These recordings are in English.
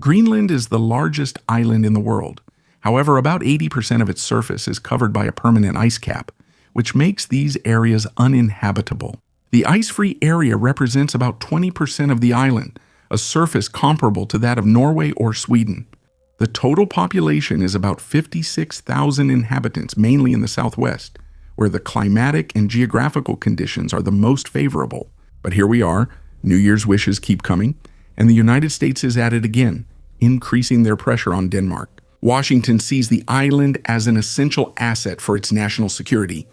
Greenland is the largest island in the world. However, about 80% of its surface is covered by a permanent ice cap, which makes these areas uninhabitable. The ice-free area represents about 20% of the island, a surface comparable to that of Norway or Sweden. The total population is about 56,000 inhabitants, mainly in the southwest, where the climatic and geographical conditions are the most favorable. But here we are, New Year's wishes keep coming, and the United States is at it again, increasing their pressure on Denmark. Washington sees the island as an essential asset for its national security.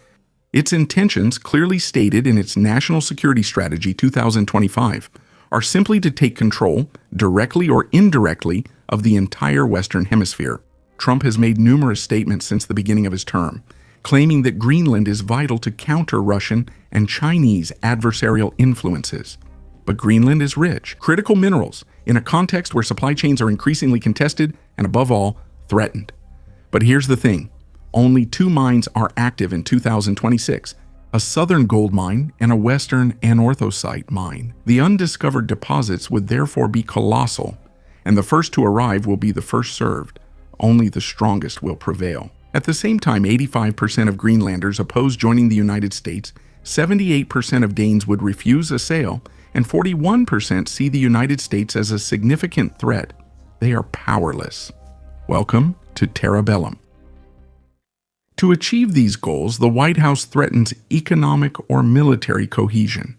Its intentions, clearly stated in its National Security Strategy 2025, are simply to take control, directly or indirectly, of the entire Western Hemisphere. Trump has made numerous statements since the beginning of his term, claiming that Greenland is vital to counter Russian and Chinese adversarial influences. But Greenland is rich, critical minerals, in a context where supply chains are increasingly contested and, above all, threatened. But here's the thing. Only two mines are active in 2026, a southern gold mine and a western anorthosite mine. The undiscovered deposits would therefore be colossal, and the first to arrive will be the first served. Only the strongest will prevail. At the same time, 85% of Greenlanders oppose joining the United States, 78% of Danes would refuse a sale, and 41% see the United States as a significant threat. They are powerless. Welcome to Terra Bellum. To achieve these goals, the White House threatens economic or military cohesion.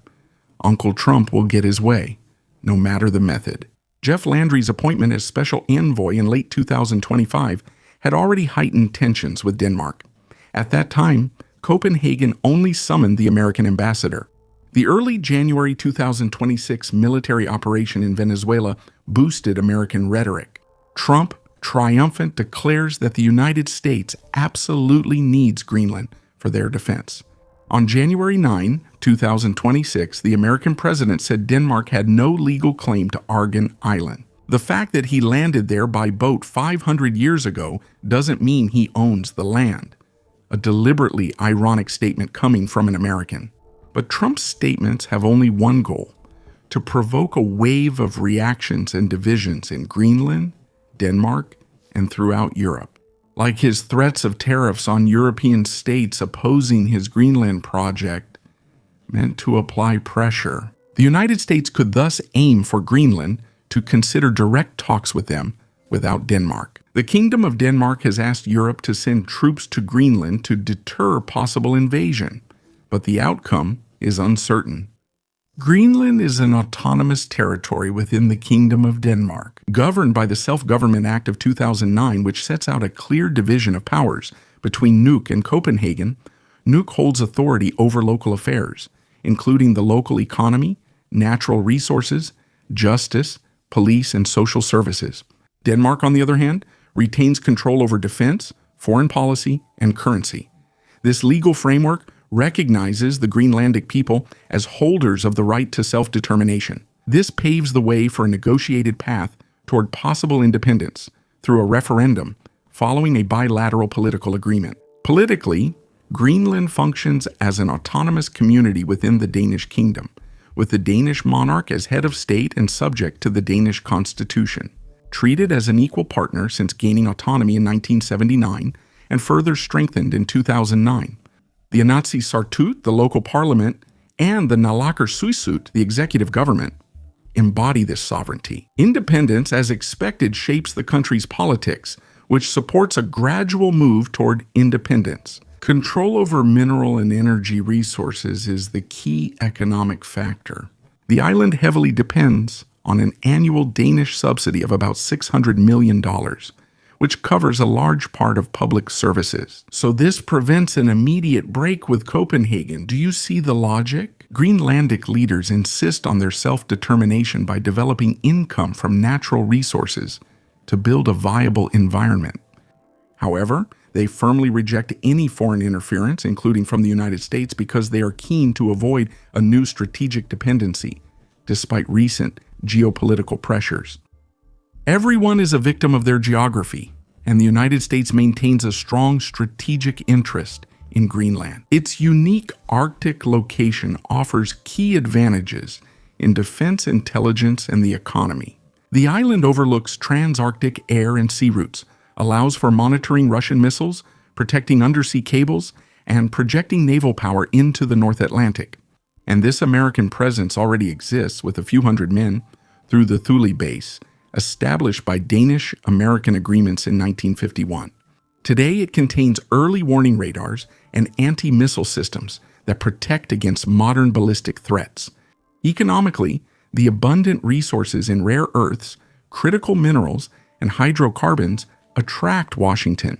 Uncle Trump will get his way, no matter the method. Jeff Landry's appointment as special envoy in late 2025 had already heightened tensions with Denmark. At that time, Copenhagen only summoned the American ambassador. The early January 2026 military operation in Venezuela boosted American rhetoric. Trump, triumphant, declares that the United States absolutely needs Greenland for their defense. On January 9, 2026, the American president said Denmark had no legal claim to Argen Island. The fact that he landed there by boat 500 years ago doesn't mean he owns the land. A deliberately ironic statement coming from an American. But Trump's statements have only one goal: to provoke a wave of reactions and divisions in Greenland, Denmark, and throughout Europe. Like his threats of tariffs on European states opposing his Greenland project meant to apply pressure. The United States could thus aim for Greenland to consider direct talks with them without Denmark. The Kingdom of Denmark has asked Europe to send troops to Greenland to deter possible invasion, but the outcome is uncertain. Greenland is an autonomous territory within the Kingdom of Denmark, governed by the Self-Government Act of 2009, which sets out a clear division of powers between Nuuk and Copenhagen. Nuuk holds authority over local affairs, including the local economy, natural resources, justice, police, and social services. Denmark, on the other hand, retains control over defense, foreign policy, and currency. This legal framework recognizes the Greenlandic people as holders of the right to self-determination. This paves the way for a negotiated path toward possible independence through a referendum following a bilateral political agreement. Politically, Greenland functions as an autonomous community within the Danish kingdom, with the Danish monarch as head of state and subject to the Danish constitution. Treated as an equal partner since gaining autonomy in 1979 and further strengthened in 2009. The Inatsisartut, the local parliament, and the Naalakkersuisut, the executive government, embody this sovereignty. Independence, as expected, shapes the country's politics, which supports a gradual move toward independence. Control over mineral and energy resources is the key economic factor. The island heavily depends on an annual Danish subsidy of about $600 million, which covers a large part of public services. So this prevents an immediate break with Copenhagen. Do you see the logic? Greenlandic leaders insist on their self-determination by developing income from natural resources to build a viable environment. However, they firmly reject any foreign interference, including from the United States, because they are keen to avoid a new strategic dependency, despite recent geopolitical pressures. Everyone is a victim of their geography, and the United States maintains a strong strategic interest in Greenland. Its unique Arctic location offers key advantages in defense, intelligence, and the economy. The island overlooks trans-Arctic air and sea routes, allows for monitoring Russian missiles, protecting undersea cables, and projecting naval power into the North Atlantic. And this American presence already exists with a few hundred men through the Thule base, established by Danish-American agreements in 1951. Today, it contains early warning radars and anti-missile systems that protect against modern ballistic threats. Economically, the abundant resources in rare earths, critical minerals, and hydrocarbons attract Washington,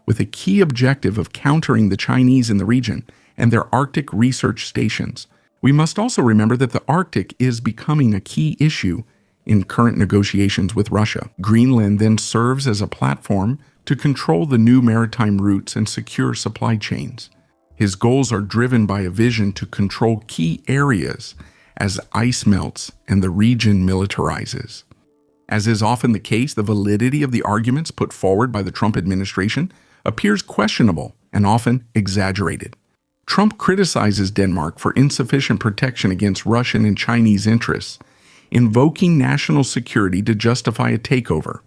with a key objective of countering the Chinese in the region and their Arctic research stations. We must also remember that the Arctic is becoming a key issue in current negotiations with Russia. Greenland then serves as a platform to control the new maritime routes and secure supply chains. His goals are driven by a vision to control key areas as ice melts and the region militarizes. As is often the case, the validity of the arguments put forward by the Trump administration appears questionable and often exaggerated. Trump criticizes Denmark for insufficient protection against Russian and Chinese interests, invoking national security to justify a takeover.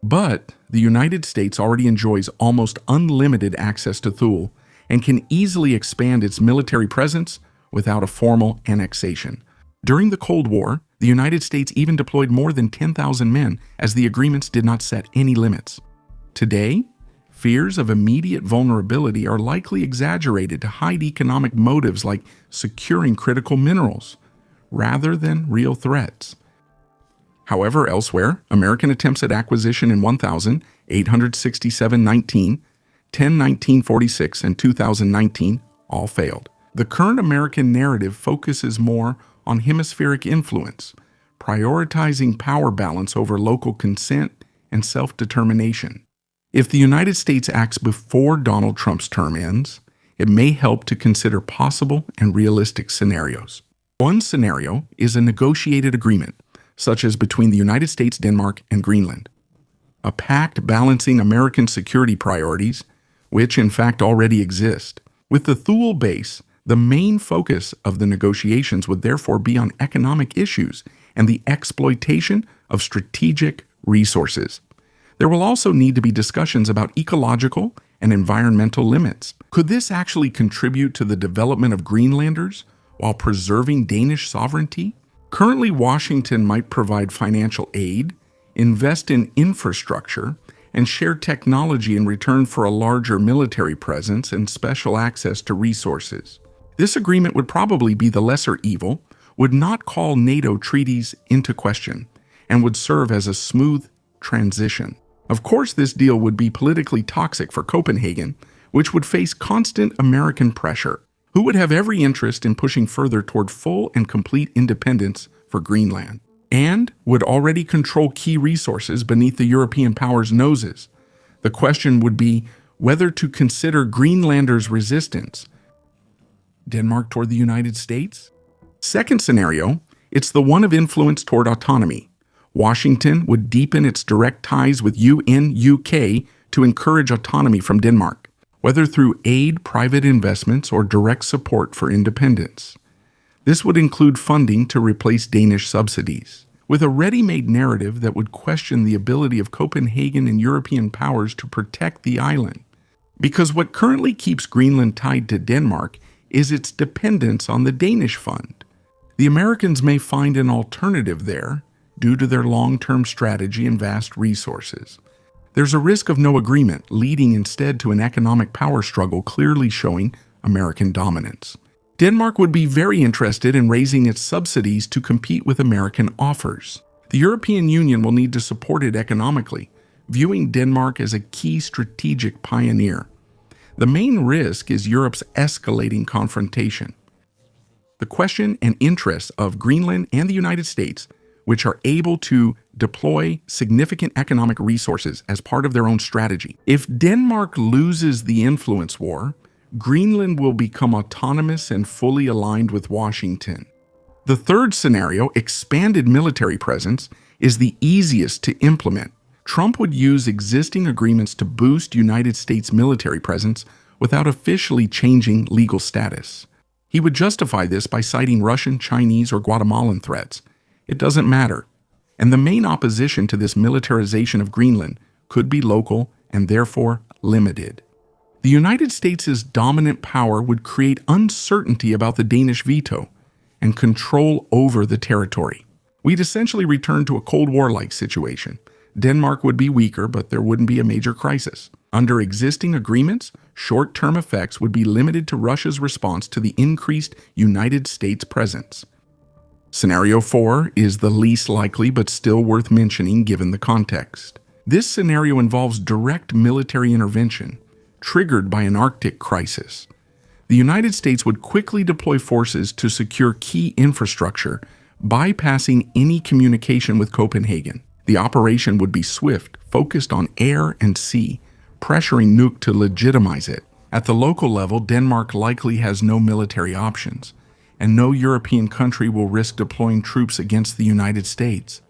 But the United States already enjoys almost unlimited access to Thule and can easily expand its military presence without a formal annexation. During the Cold War, the United States even deployed more than 10,000 men, as the agreements did not set any limits. Today, fears of immediate vulnerability are likely exaggerated to hide economic motives like securing critical minerals, rather than real threats. However, elsewhere, American attempts at acquisition in 1000, 867-19, 10-19-46, and 2019 all failed. The current American narrative focuses more on hemispheric influence, prioritizing power balance over local consent and self-determination. If the United States acts before Donald Trump's term ends, it may help to consider possible and realistic scenarios. One scenario is a negotiated agreement, such as between the United States, Denmark, and Greenland. A pact balancing American security priorities, which in fact already exist. With the Thule base, the main focus of the negotiations would therefore be on economic issues and the exploitation of strategic resources. There will also need to be discussions about ecological and environmental limits. Could this actually contribute to the development of Greenlanders while preserving Danish sovereignty? Currently, Washington might provide financial aid, invest in infrastructure, and share technology in return for a larger military presence and special access to resources. This agreement would probably be the lesser evil, would not call NATO treaties into question, and would serve as a smooth transition. Of course, this deal would be politically toxic for Copenhagen, which would face constant American pressure, who would have every interest in pushing further toward full and complete independence for Greenland, and would already control key resources beneath the European powers' noses. The question would be whether to consider Greenlanders' resistance. Denmark toward the United States? Second scenario, it's the one of influence toward autonomy. Washington would deepen its direct ties with UK to encourage autonomy from Denmark, whether through aid, private investments, or direct support for independence. This would include funding to replace Danish subsidies, with a ready-made narrative that would question the ability of Copenhagen and European powers to protect the island. Because what currently keeps Greenland tied to Denmark is its dependence on the Danish fund. The Americans may find an alternative there due to their long-term strategy and vast resources. There's a risk of no agreement, leading instead to an economic power struggle clearly showing American dominance. Denmark would be very interested in raising its subsidies to compete with American offers. The European Union will need to support it economically, viewing Denmark as a key strategic pioneer. The main risk is Europe's escalating confrontation. The question and interests of Greenland and the United States, which are able to deploy significant economic resources as part of their own strategy. If Denmark loses the influence war, Greenland will become autonomous and fully aligned with Washington. The third scenario, expanded military presence, is the easiest to implement. Trump would use existing agreements to boost United States military presence without officially changing legal status. He would justify this by citing Russian, Chinese, or Guatemalan threats. It doesn't matter. And the main opposition to this militarization of Greenland could be local and therefore limited. The United States' dominant power would create uncertainty about the Danish veto and control over the territory. We'd essentially return to a Cold War-like situation. Denmark would be weaker, but there wouldn't be a major crisis. Under existing agreements, short-term effects would be limited to Russia's response to the increased United States presence. Scenario 4 is the least likely but still worth mentioning given the context. This scenario involves direct military intervention, triggered by an Arctic crisis. The United States would quickly deploy forces to secure key infrastructure, bypassing any communication with Copenhagen. The operation would be swift, focused on air and sea, pressuring Nuuk to legitimize it. At the local level, Denmark likely has no military options, and no European country will risk deploying troops against the United States.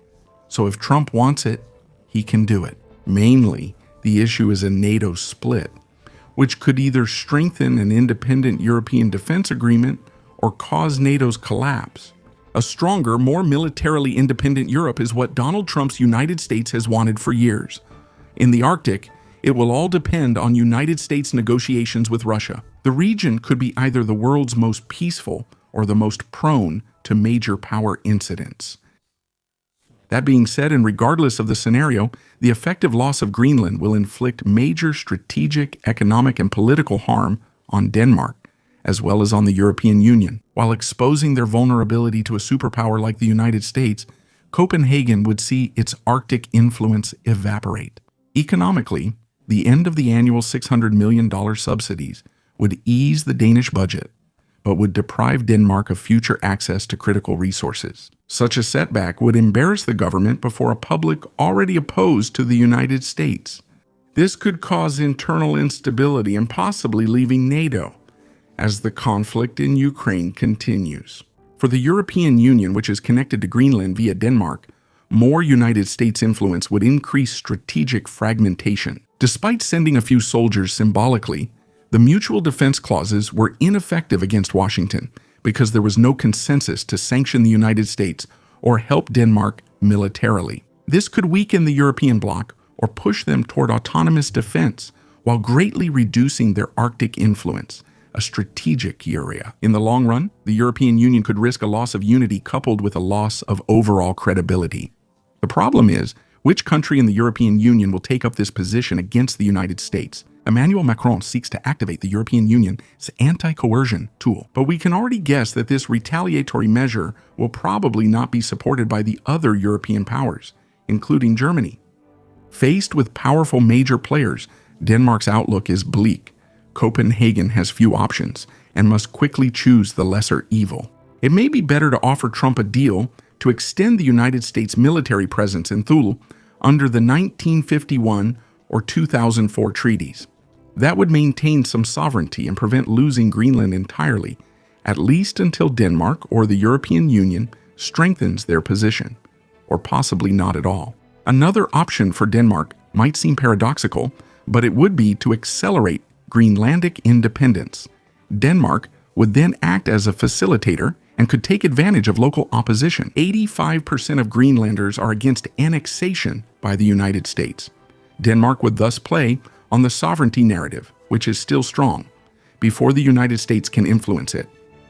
So if Trump wants it, he can do it. Mainly, the issue is a NATO split, which could either strengthen an independent European defense agreement or cause NATO's collapse. A stronger, more militarily independent Europe is what Donald Trump's United States has wanted for years. In the Arctic, it will all depend on United States negotiations with Russia. The region could be either the world's most peaceful or the most prone to major power incidents. That being said, and regardless of the scenario, the effective loss of Greenland will inflict major strategic, economic, and political harm on Denmark, as well as on the European Union. While exposing their vulnerability to a superpower like the United States, Copenhagen would see its Arctic influence evaporate. Economically, the end of the annual $600 million subsidies would ease the Danish budget, but would deprive Denmark of future access to critical resources. Such a setback would embarrass the government before a public already opposed to the United States. This could cause internal instability and possibly leaving NATO, as the conflict in Ukraine continues. For the European Union, which is connected to Greenland via Denmark, more United States influence would increase strategic fragmentation. Despite sending a few soldiers symbolically, the mutual defense clauses were ineffective against Washington because there was no consensus to sanction the United States or help Denmark militarily. This could weaken the European bloc or push them toward autonomous defense while greatly reducing their Arctic influence, a strategic area. In the long run, the European Union could risk a loss of unity coupled with a loss of overall credibility. The problem is, which country in the European Union will take up this position against the United States? Emmanuel Macron seeks to activate the European Union's anti-coercion tool, but we can already guess that this retaliatory measure will probably not be supported by the other European powers, including Germany. Faced with powerful major players, Denmark's outlook is bleak. Copenhagen has few options and must quickly choose the lesser evil. It may be better to offer Trump a deal to extend the United States military presence in Thule under the 1951 or 2004 treaties. That would maintain some sovereignty and prevent losing Greenland entirely, at least until Denmark or the European Union strengthens their position, or possibly not at all. Another option for Denmark might seem paradoxical, but it would be to accelerate Greenlandic independence. Denmark would then act as a facilitator and could take advantage of local opposition. 85% of Greenlanders are against annexation by the United States. Denmark would thus play on the sovereignty narrative, which is still strong, before the United States can influence it.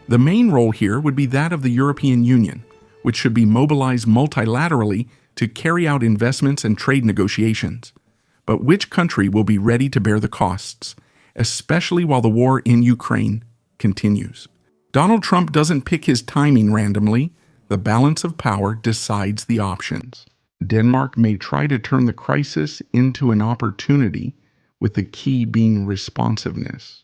The main role here would be that of the European Union, which should be mobilized multilaterally to carry out investments and trade negotiations. But which country will be ready to bear the costs, especially while the war in Ukraine continues? Donald Trump doesn't pick his timing randomly. The balance of power decides the options. Denmark may try to turn the crisis into an opportunity, with the key being responsiveness.